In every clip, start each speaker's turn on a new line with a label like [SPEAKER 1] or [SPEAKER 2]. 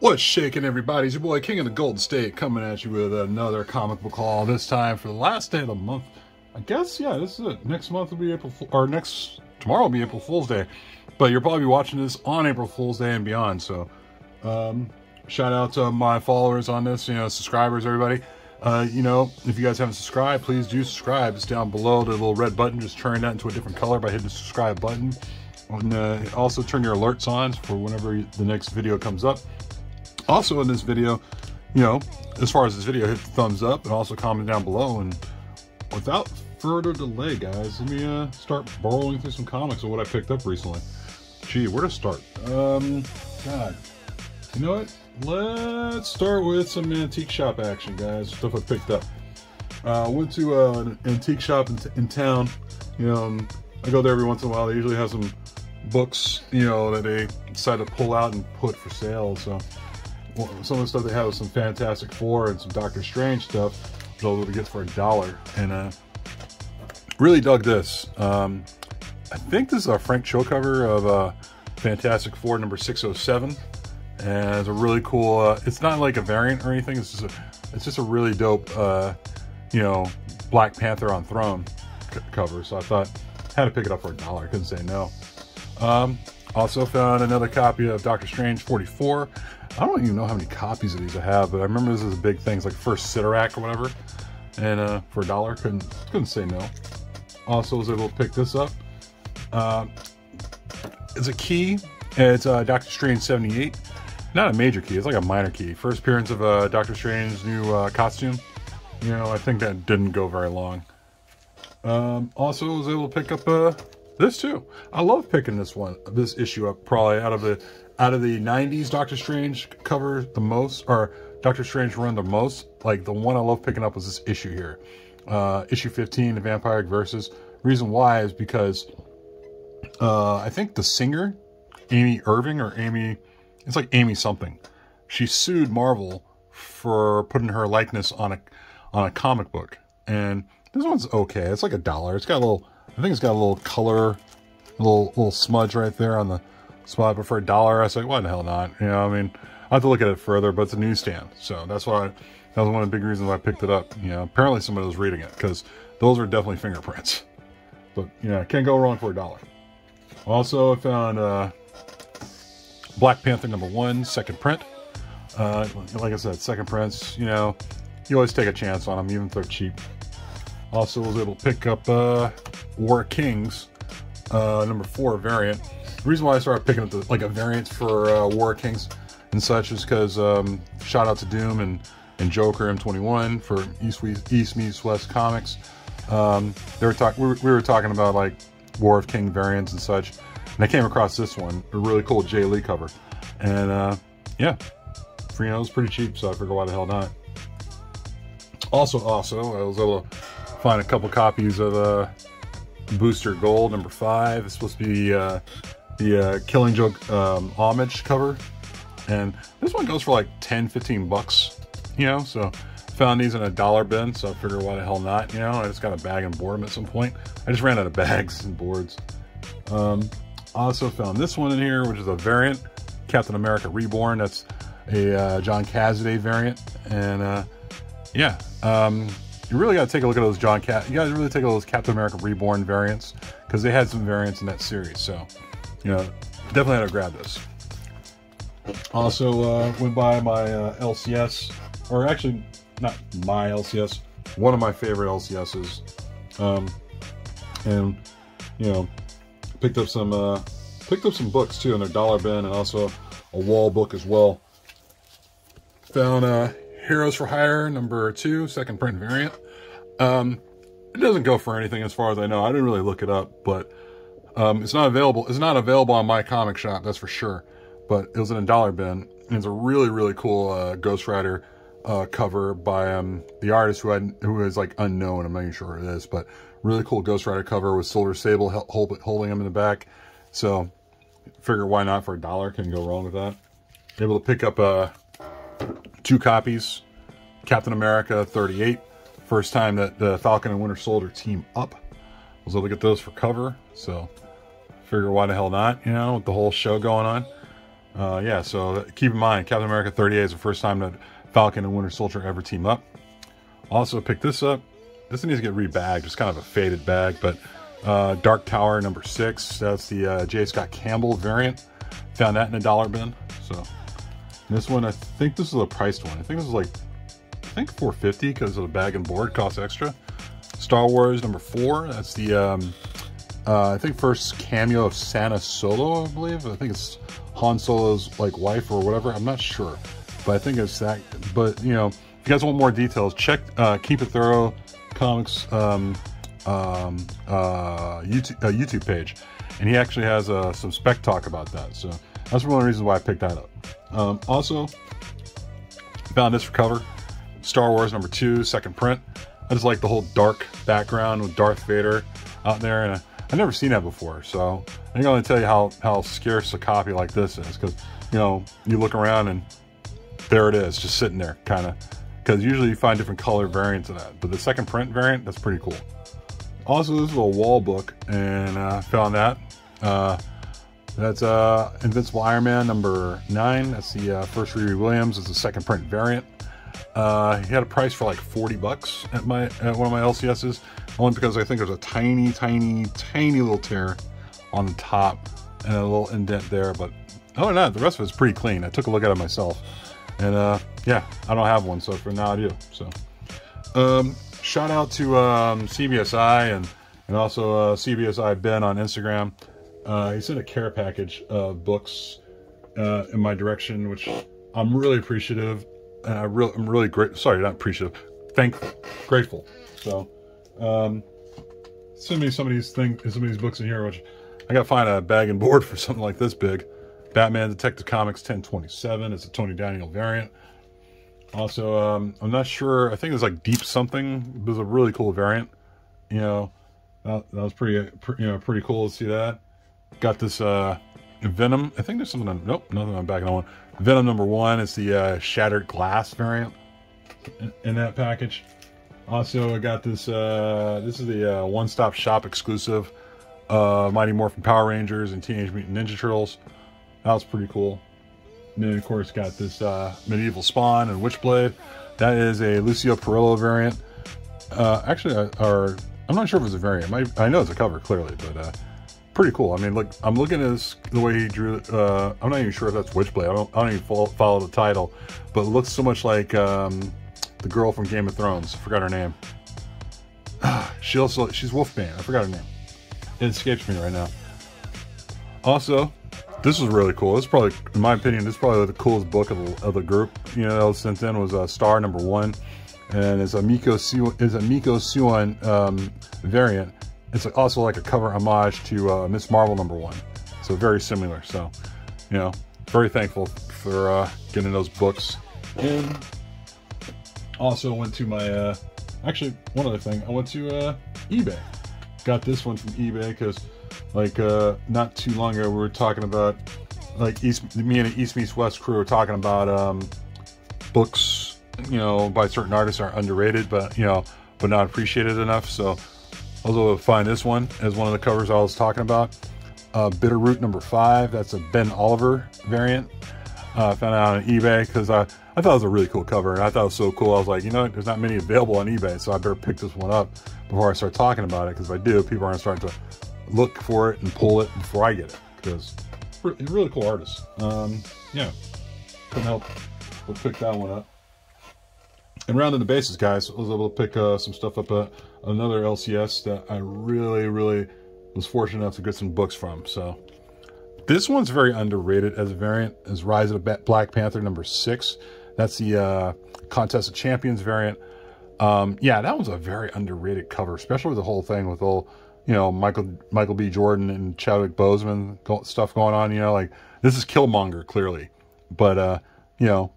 [SPEAKER 1] What's shaking, everybody? It's your boy King of the Golden State coming at you with another comic book haul. This time for the last day of the month. I guess, yeah, this is it. Next month will be tomorrow will be April Fool's Day. But you'll probably be watching this on April Fool's Day and beyond. So, shout out to my followers on this, subscribers, everybody. If you guys haven't subscribed, please do subscribe. It's down below the little red button. Just turn that into a different color by hitting the subscribe button. And also turn your alerts on for whenever the next video comes up. Also in this video, as far as this video, hit the thumbs up and also comment down below. And without further delay, guys, let me start borrowing through some comics of what I picked up recently. Gee, where to start? God, you know what? Let's start with some antique shop action, guys. Stuff I picked up. Went to an antique shop in town. I go there every once in a while. They usually have some books, that they decide to pull out and put for sale. So some of the stuff they have was some Fantastic Four and some Doctor Strange stuff, which I was able to get for $1. And really dug this. I think this is a Frank Cho cover of Fantastic Four number 607. And it's a really cool, it's not like a variant or anything. It's just a really dope, Black Panther on Throne cover. So I thought, had to pick it up for $1. I couldn't say no. Also found another copy of Doctor Strange 44. I don't even know how many copies of these I have, but I remember this is a big thing. It's like first Sitterack or whatever. And for $1, couldn't say no. Also was able to pick this up. It's a key. It's Doctor Strange 78. Not a major key, it's like a minor key. First appearance of Doctor Strange's new costume. I think that didn't go very long. Also was able to pick up this too. I love picking this issue up, probably out of the 90s Doctor Strange cover the most, or Doctor Strange run the most. Like the one I love picking up was this issue here. Issue 15, the Vampiric Versus. Reason why is because I think the singer, Amy Irving, or Amy, it's like Amy something. She sued Marvel for putting her likeness on a comic book. And this one's okay. It's like $1. It's got a little, I think it's got a little color, a little smudge right there on the spot. But for $1, I was like, why the hell not? I mean, I have to look at it further, but it's a newsstand. So that's why, that was one of the big reasons why I picked it up. Apparently somebody was reading it, because those are definitely fingerprints. But, can't go wrong for $1. Also, I found Black Panther #1, second print. Like I said, second prints, you always take a chance on them, even if they're cheap. Also was able to pick up War of Kings, #4 variant. The reason why I started picking up a variant for War of Kings and such is because shout out to Doom and Joker M21 for East Meets West Comics. We were talking about like War of King variants and such. And I came across this one, a really cool Jay Lee cover. And, yeah, it was pretty cheap, so I figured why the hell not. Also, I was able to find a couple copies of Booster Gold #5. It's supposed to be the Killing Joke homage cover. And this one goes for like 10-15 bucks, so found these in a $1 bin, so I figured why the hell not, I just got a bag and board them at some point. I just ran out of bags and boards. Also found this one in here, which is a variant, Captain America Reborn. That's a John Cassaday variant, and you really got to take a look at those you guys really take a look at those Captain America Reborn variants, because they had some variants in that series. So, definitely had to grab this. Also went by my LCS, or actually not my LCS, one of my favorite LCSs, and picked up some books too in their $1 bin, and also a wall book as well. Found Heroes for Hire #2, second print variant. It doesn't go for anything as far as I know. I didn't really look it up, but it's not available. It's not available on my comic shop, that's for sure. But it was in a $1 bin, and it's a really, really cool Ghost Rider cover by the artist who is like unknown. I'm not even sure who it is, but really cool Ghost Rider cover with Silver Sable holding him in the back. So figure why not for $1? Can go wrong with that. Able to pick up 2 copies, Captain America 38. First time that the Falcon and Winter Soldier team up. Was able to get those for cover, so figure why the hell not, with the whole show going on. Yeah, so keep in mind, Captain America 38 is the first time that Falcon and Winter Soldier ever team up. Also picked this up. This needs to get rebagged. It's kind of a faded bag, but Dark Tower number 6. That's the J. Scott Campbell variant. Found that in a dollar bin. So this one, I think this is a priced one. I think this is like, I think $4.50 because of the bag and board costs extra. Star Wars number 4. That's the I think first cameo of Santa Solo, I believe. I think it's Han Solo's like wife or whatever. I'm not sure, but I think it's that. But you know, if you guys want more details, check Keep It Thorough Comics YouTube page, and he actually has some spec talk about that. So that's one of the reasons why I picked that up. Also, found this for cover, Star Wars number 2, second print. I just like the whole dark background with Darth Vader out there, and I've never seen that before. So I can only tell you how scarce a copy like this is, because you know, you look around and there it is, just sitting there, kind of. Because usually you find different color variants of that, but the second print variant, that's pretty cool. Also, this is a wall book, and I found that. That's Invincible Iron Man number 9. That's the first Riri Williams. It's the second print variant. He had a price for like $40 at one of my LCSs, only because I think there's a tiny little tear on the top and a little indent there. But other than that, the rest of it's pretty clean. I took a look at it myself, and yeah, I don't have one, so for now I do. So shout out to CBSI and also CBSI Ben on Instagram. He sent a care package of books in my direction, which I'm really appreciative. And I'm really sorry, not appreciative, thankful, grateful. So send me some of these books in here, which I gotta find a bag and board for something like this big. Batman Detective Comics 1027. It's a Tony Daniel variant. Also, I'm not sure. I think it's like Deep Something. It was a really cool variant. You know, that was pretty cool to see that. Got this Venom. I think there's something on. Nope, nothing on the back of that one. Venom number 1. It's the Shattered Glass variant in that package. Also, I got this. This is the one-stop shop exclusive. Mighty Morphin Power Rangers and Teenage Mutant Ninja Turtles. That was pretty cool. And then, of course, got this Medieval Spawn and Witchblade. That is a Lucio Perillo variant. Actually, I'm not sure if it's a variant. I know it's a cover, clearly, but pretty cool. I mean, look, I'm looking at this, the way he drew it. I'm not even sure if that's Witchblade. I don't even follow the title, but it looks so much like the girl from Game of Thrones. I forgot her name. She's Wolfbane. I forgot her name. It escapes me right now. Also, this was really cool. This is probably, in my opinion, this is probably the coolest book of the group. You know, that was sent in was Star number 1, and it's a Miko Suan variant. It's also like a cover homage to Miss Marvel number 1, so very similar. So, you know, very thankful for getting those books. And also went to my actually one other thing. I went to eBay. Got this one from eBay because, like, not too long ago we were talking about, like, me and the East Meets West crew were talking about books, you know, by certain artists are underrated, but but not appreciated enough. So I was able to find this one as one of the covers I was talking about. Bitterroot number 5. That's a Ben Oliver variant. Found it on eBay because I thought it was a really cool cover, and I thought it was so cool. I was like, you know, there's not many available on eBay, so I better pick this one up before I start talking about it, because if I do, people aren't starting to look for it and pull it before I get it, because it's a really cool artist. Yeah, couldn't help but pick that one up. And rounding the bases, guys, I was able to pick some stuff up at another LCS that I really was fortunate enough to get some books from. So this one's very underrated as a variant, is Rise of the Black Panther number 6. That's the Contest of Champions variant. Yeah, that was a very underrated cover, especially with the whole thing with all, you know, Michael B. Jordan and Chadwick Boseman stuff going on. You know, like, this is Killmonger clearly, but you know,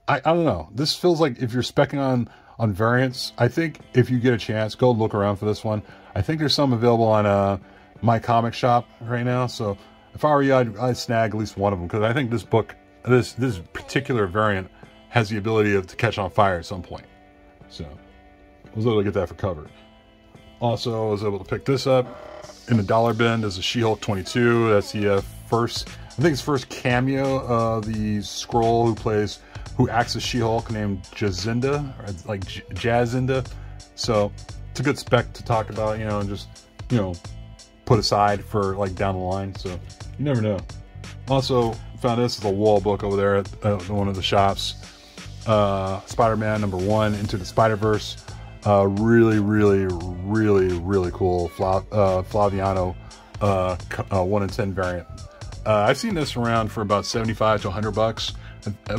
[SPEAKER 1] I don't know. This feels like if you're specking on variants, I think if you get a chance, go look around for this one. I think there's some available on my comic shop right now. So if I were you, I'd snag at least one of them, because I think this book, this particular variant, has the ability to catch on fire at some point. So I was able to get that for cover. Also, I was able to pick this up in the dollar bin. There's a She-Hulk 22. That's the first I think his first cameo, the Skrull who acts as She-Hulk, named Jazinda, or like Jazinda. So it's a good spec to talk about, you know, and just, you know, put aside for like down the line. So you never know. Also found this is a wall book over there at one of the shops. Spider-Man #1 Into the Spider-Verse. Really cool Flaviano 1 in 10 variant. I've seen this around for about 75 to 100 bucks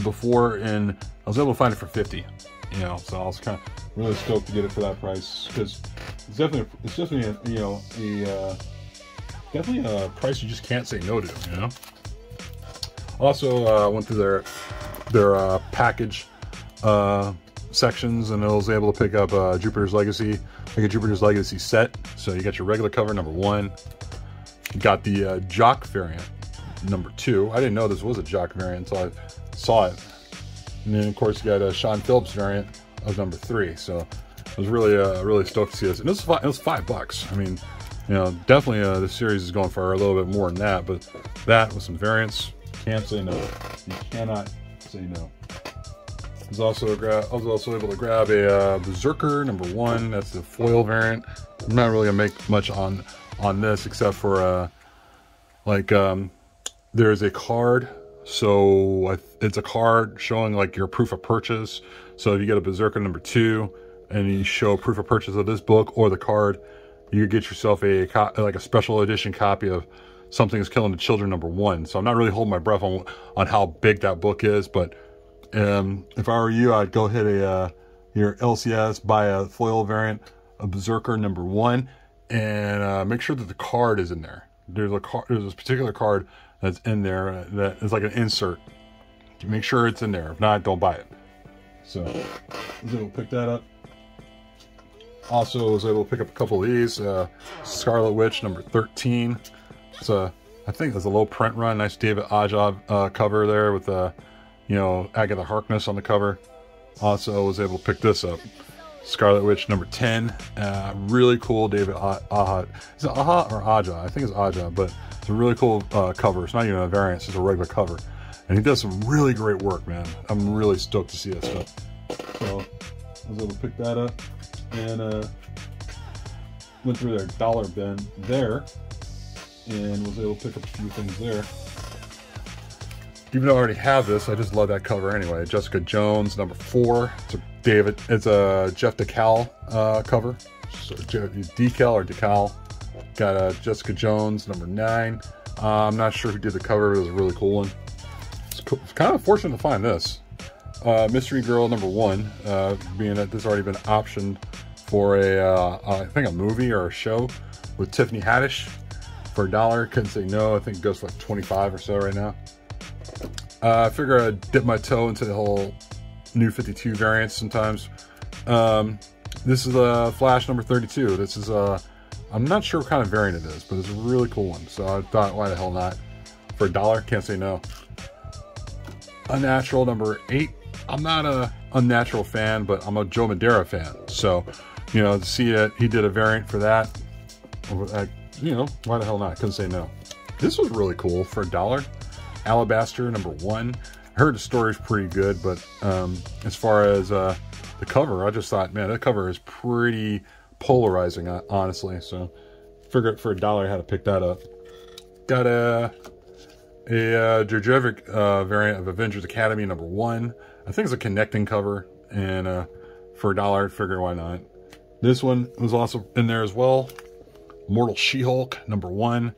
[SPEAKER 1] before, and I was able to find it for 50. You know, so I was kind of really stoked to get it for that price, because it's definitely a, you know, definitely a price you just can't say no to. You know. Also went through their package sections, and I was able to pick up Jupiter's Legacy, like a Jupiter's Legacy set. So you got your regular cover #1, you got the Jock variant #2. I didn't know this was a Jock variant until I saw it. And then of course you got a Sean Phillips variant of #3. So I was really stoked to see this. And it was $5. I mean, you know, definitely this series is going for a little bit more than that, but that with some variants, can't say no. You cannot say no. I was also able to grab a Berserker #1. That's the foil variant. I'm not really gonna make much on this, except for there's a card. So it's a card showing like your proof of purchase. So if you get a Berserker #2 and you show proof of purchase of this book or the card, you could get yourself like a special edition copy of Something is Killing the Children #1. So I'm not really holding my breath on how big that book is, but if I were you, I'd go hit your LCS, buy a foil variant, a Berserker #1, and make sure that the card is in there. There's a particular card that's in there that is like an insert. Make sure it's in there. If not, don't buy it. So I was able to pick that up. Also was able to pick up a couple of these. Scarlet Witch #13. It's I think it's a low print run. Nice David Aja cover there with you know, Agatha Harkness on the cover. Also was able to pick this up. Scarlet Witch #10. Really cool David Aja. Is it Aja or Aja? I think it's Aja, but it's a really cool cover. It's not even a variant, it's just a regular cover. And he does some really great work, man. I'm really stoked to see that stuff. So I was able to pick that up and went through their dollar bin there and was able to pick up a few things there. Even though I already have this, I just love that cover anyway. Jessica Jones #4. It's a Jeff DeCal cover. So decal or decal. Got Jessica Jones #9. I'm not sure who did the cover. It was a really cool one. It's kind of fortunate to find this. Mystery Girl #1, being that this already been optioned for I think a movie or a show with Tiffany Haddish for $1. Couldn't say no. I think it goes for like 25 or so right now. I figure I'd dip my toe into the whole New 52 variants sometimes. This is a Flash #32. This is I'm not sure what kind of variant it is, but it's a really cool one. So I thought, why the hell not? For $1, can't say no. Unnatural #8. I'm not a Unnatural fan, but I'm a Joe Madeira fan. So, you know, to see that he did a variant for that, you know, why the hell not? Couldn't say no. This was really cool for $1. Alabaster #1. I heard the story's pretty good, but as far as the cover, I just thought, man, that cover is pretty polarizing, honestly. So figured for $1 I had to pick that up. Got a Djurjevic variant of Avengers Academy #1. I think it's a connecting cover, and for $1, figure why not. This one was also in there as well. Mortal She-Hulk #1.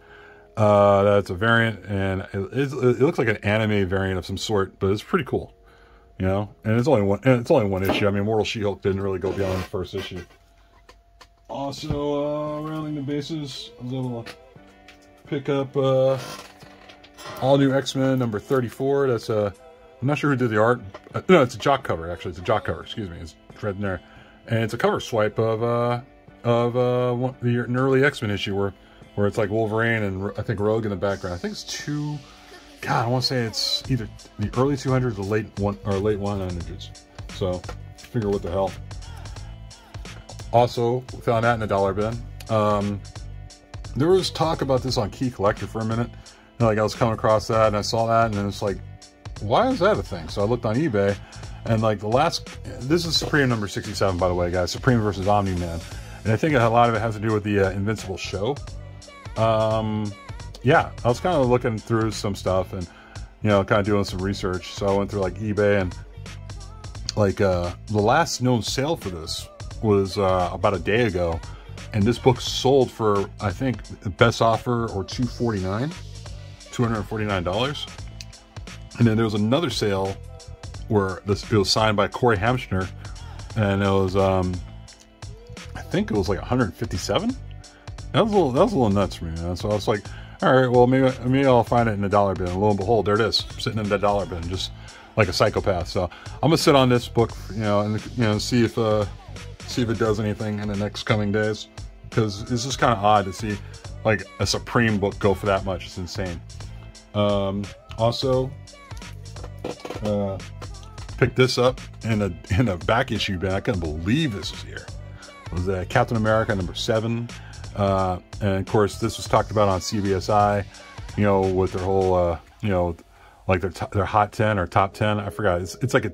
[SPEAKER 1] That's a variant, and it looks like an anime variant of some sort, but it's pretty cool, you know. And it's only one issue. I mean, Mortal She-Hulk didn't really go beyond the first issue. Also, rounding the bases, I was able to pick up All New X-Men #34. That's I'm not sure who did the art. No, it's a Jock cover actually. It's a Jock cover. Excuse me. It's right in there, and it's a cover swipe of an early X-Men issue where it's like Wolverine and I think Rogue in the background. I think it's God, I want to say it's either the early 200s or late 100s. So, figure what the hell. Also, found that in a dollar bin. There was talk about this on Key Collector for a minute. And like I was coming across that and I saw that and it's like, why is that a thing? So I looked on eBay and like this is Supreme number 67, by the way, guys. Supreme versus Omni-Man. And I think a lot of it has to do with the Invincible show. Yeah, I was kind of looking through some stuff and, you know, kind of doing some research. So I went through like eBay and like the last known sale for this was about a day ago. And this book sold for, I think, the best offer or $249. And then there was another sale where it was signed by Corey Hamschner, and it was I think it was like 157. That was a little nuts for me, man. So I was like, all right, well maybe I'll find it in the dollar bin. And lo and behold, there it is, sitting in the dollar bin, just like a psychopath. So I'm gonna sit on this book, you know, and see if it does anything in the next coming days, because it's just kind of odd to see like a Supreme book go for that much. It's insane. Also, picked this up in a back issue bin. I couldn't believe this was here. It was Captain America number 7, and of course this was talked about on CBSI, you know, with their whole you know, like their hot 10 or top 10. I forgot. It's like a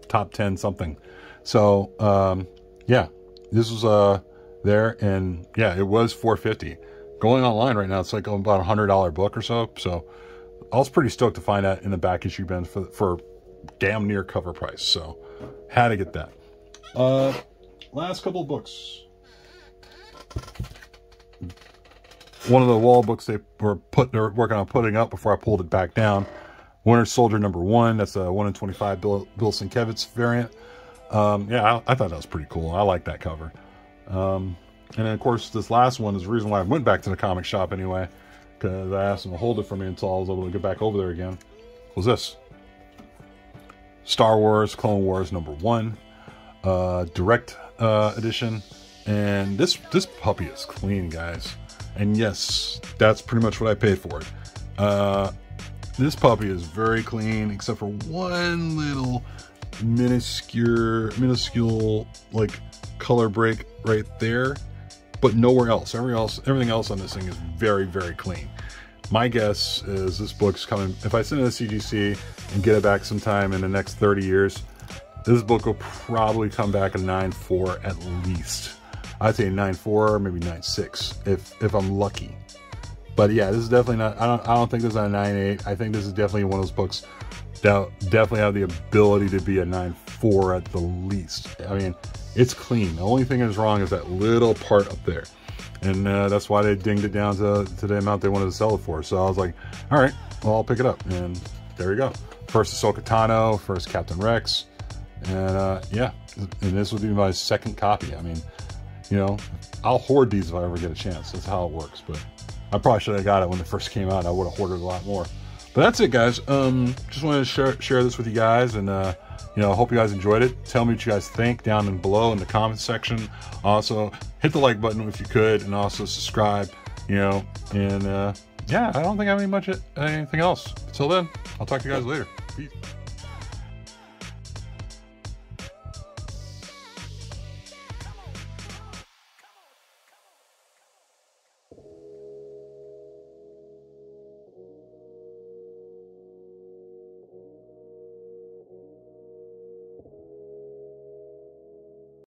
[SPEAKER 1] top 10 something. So yeah, this was there, and yeah, it was $4.50. Going online right now, it's like about $100 book or so. So I was pretty stoked to find that in the back issue bin for damn near cover price. So had to get that. Last couple of books. One of the wall books they were working on putting up before I pulled it back down. Winter Soldier number 1. That's a 1 in 25 Bill Sienkiewicz variant. Yeah, I thought that was pretty cool. I like that cover. And then of course this last one is the reason why I went back to the comic shop anyway, because I asked them to hold it for me until I was able to get back over there again. Was this Star Wars Clone Wars number 1, direct edition. And this puppy is clean, guys. And yes, that's pretty much what I paid for it. This puppy is very clean, except for one little minuscule like color break right there, but nowhere else. Everything else on this thing is very, very clean. My guess is this book's coming, if I send it to CGC and get it back sometime in the next 30 years, this book will probably come back a 9.4 at least. I'd say 9.4, maybe 9.6 if I'm lucky. But yeah, this is definitely not, I don't think this is a 9.8. I think this is definitely one of those books that definitely have the ability to be a 9.4 at the least. I mean, it's clean. The only thing that's wrong is that little part up there. And that's why they dinged it down to the amount they wanted to sell it for. So I was like, all right, well, I'll pick it up. And there you go. First Ahsoka Tano, first Captain Rex. And yeah, and this would be my second copy. I mean, you know, I'll hoard these if I ever get a chance. That's how it works. But I probably should have got it when it first came out. I would have hoarded a lot more. But that's it, guys. Just wanted to share this with you guys, and you know, hope you guys enjoyed it. Tell me what you guys think down below in the comments section. Also, hit the like button if you could, and also subscribe. You know, and yeah, I don't think I have anything else. Until then, I'll talk to you guys later.